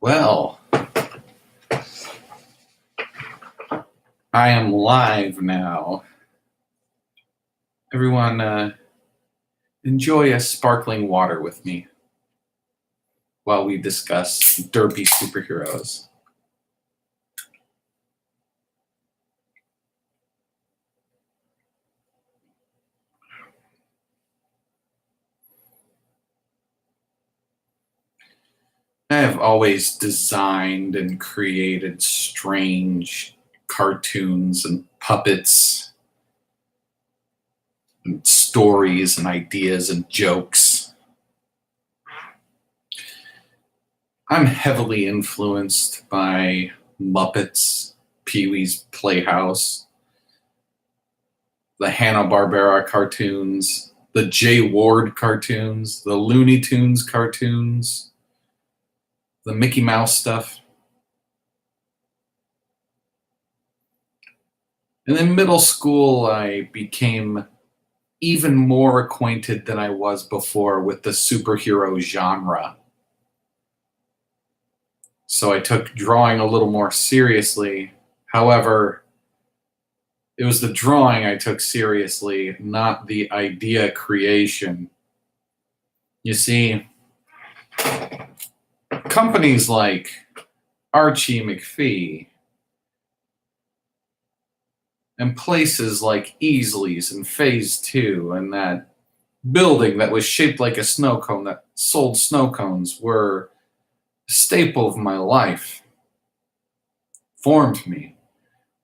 Well, I am live now. Everyone, enjoy a sparkling water with me while we discuss derpy superheroes. I have always designed and created strange cartoons and puppets and stories and ideas and jokes. I'm heavily influenced by Muppets, Pee-wee's Playhouse, the Hanna-Barbera cartoons, the Jay Ward cartoons, the Looney Tunes cartoons, the Mickey Mouse stuff. And in middle school, I became even more acquainted than I was before with the superhero genre. So I took drawing a little more seriously. However, it was the drawing I took seriously, not the idea creation. You see, companies like Archie McPhee and places like Easley's and Phase 2 and that building that was shaped like a snow cone that sold snow cones were a staple of my life, formed me.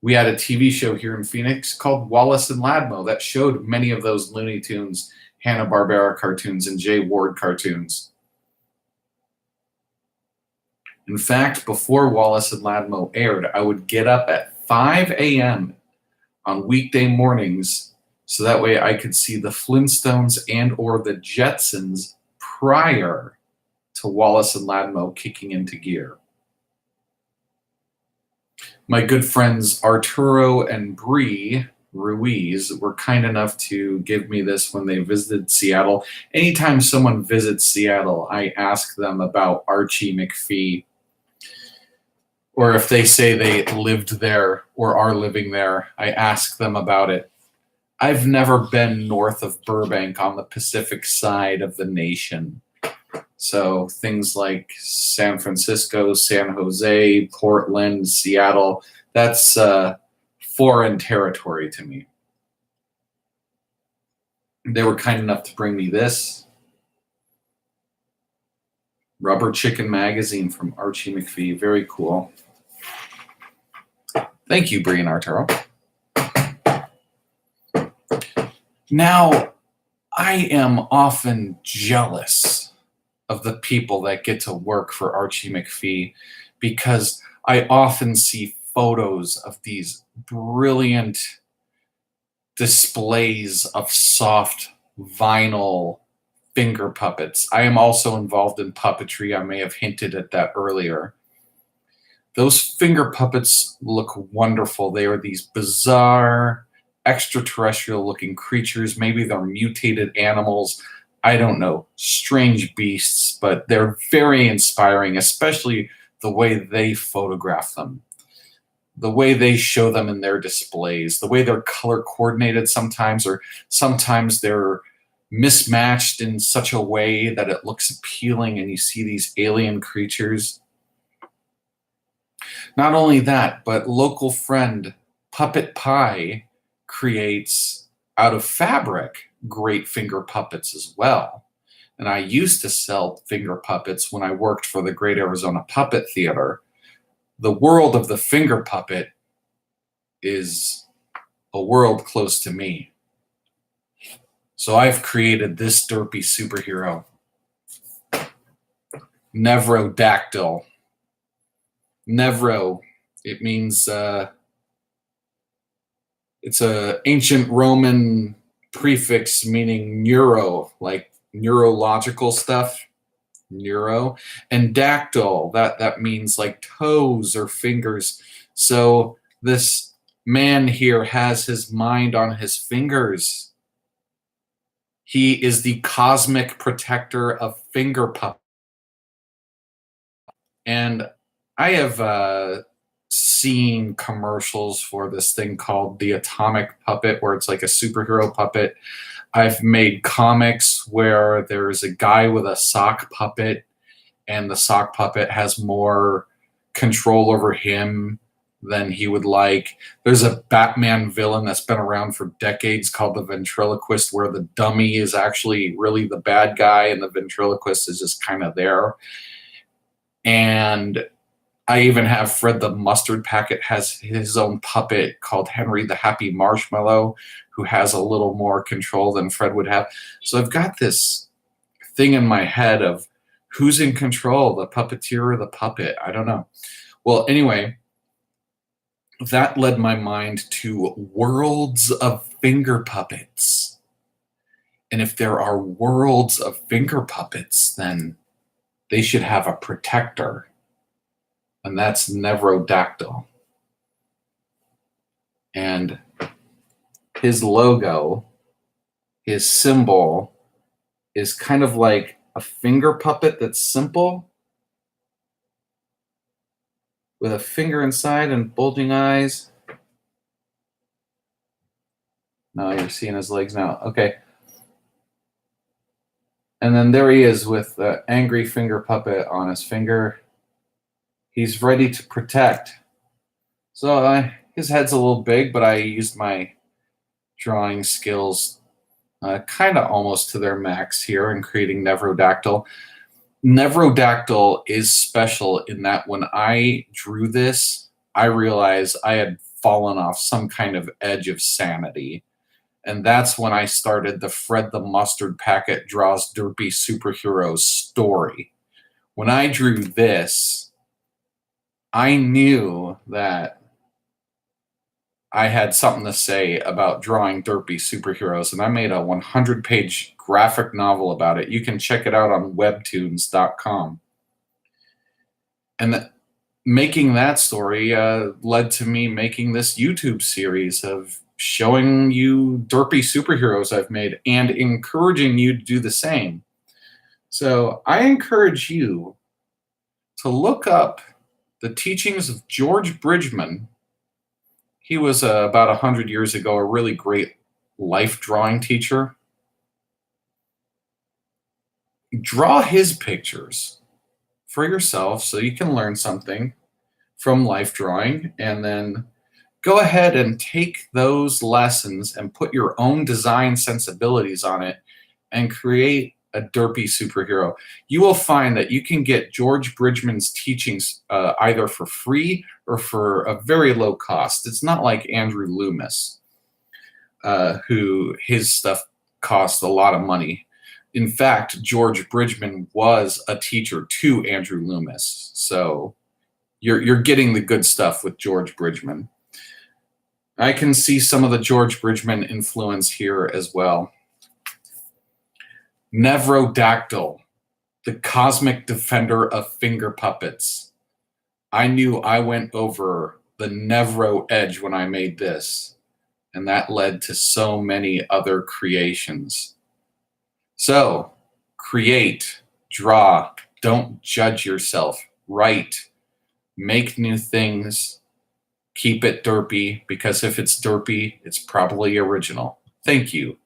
We had a TV show here in Phoenix called Wallace and Ladmo that showed many of those Looney Tunes, Hanna-Barbera cartoons, and Jay Ward cartoons. In fact, before Wallace and Ladmo aired, I would get up at 5 a.m. on weekday mornings so that way I could see the Flintstones and or the Jetsons prior to Wallace and Ladmo kicking into gear. My good friends Arturo and Bree Ruiz were kind enough to give me this when they visited Seattle. Anytime someone visits Seattle, I ask them about Archie McPhee. Or if they say they lived there or are living there, I ask them about it. I've never been north of Burbank on the Pacific side of the nation. So things like San Francisco, San Jose, Portland, Seattle, that's foreign territory to me. They were kind enough to bring me this Rubber Chicken magazine from Archie McPhee. Very cool. Thank you, Bree and Arturo. Now, I am often jealous of the people that get to work for Archie McPhee because I often see photos of these brilliant displays of soft vinyl finger puppets. I am also involved in puppetry. I may have hinted at that earlier. Those finger puppets look wonderful. They are these bizarre, extraterrestrial looking creatures. Maybe they're mutated animals. I don't know, strange beasts, but they're very inspiring, especially the way they photograph them, the way they show them in their displays, the way they're color coordinated sometimes, or sometimes they're mismatched in such a way that it looks appealing and you see these alien creatures. Not only that, but local friend Puppet Pie creates out of fabric great finger puppets as well. And I used to sell finger puppets when I worked for the Great Arizona Puppet Theater. The world of the finger puppet is a world close to me. So I've created this derpy superhero, Nevro Dactyl. Nevro, it means it's an ancient Roman prefix meaning neuro, like neurological stuff, neuro, and dactyl, that means like toes or fingers. So this man here has his mind on his fingers. He is the cosmic protector of finger puppets. And I have seen commercials for this thing called the Atomic Puppet, where it's like a superhero puppet. I've made comics where there's a guy with a sock puppet, and the sock puppet has more control over him than he would like. There's a Batman villain that's been around for decades called the ventriloquist, where the dummy is actually really the bad guy and the ventriloquist is just kind of there. And I even have Fred the Mustard Packet has his own puppet called Henry the Happy Marshmallow, who has a little more control than Fred would have. So I've got this thing in my head of who's in control, the puppeteer or the puppet. I don't know. Well, anyway, that led my mind to worlds of finger puppets. And if there are worlds of finger puppets, then they should have a protector. And that's Nevro Dactyl. And his logo, his symbol, is kind of like a finger puppet that's simple, with a finger inside and bulging eyes. No, you're seeing his legs now. Okay. And then there he is with the angry finger puppet on his finger. He's ready to protect. So his head's a little big, but I used my drawing skills kind of almost to their max here in creating Nevro Dactyl. Nevro Dactyl is special in that when I drew this, I realized I had fallen off some kind of edge of sanity. And that's when I started the Fred the Mustard Packet Draws Derpy Superheroes story. When I drew this, I knew that I had something to say about drawing derpy superheroes, and I made a 100-page graphic novel about it. You can check it out on webtoons.com. And making that story led to me making this YouTube series of showing you derpy superheroes I've made and encouraging you to do the same. So I encourage you to look up the teachings of George Bridgman. He was about 100 years ago a really great life drawing teacher. Draw his pictures for yourself so you can learn something from life drawing, and then go ahead and take those lessons and put your own design sensibilities on it and create a derpy superhero. You will find that you can get George Bridgman's teachings either for free or for a very low cost. It's not like Andrew Loomis, who his stuff costs a lot of money. In fact, George Bridgman was a teacher to Andrew Loomis. So you're getting the good stuff with George Bridgman. I can see some of the George Bridgman influence here as well. Nevro Dactyl, the cosmic defender of finger puppets. I knew I went over the Nevro edge when I made this, and that led to so many other creations. So, create, draw, don't judge yourself, write, make new things, keep it derpy, because if it's derpy, it's probably original. Thank you.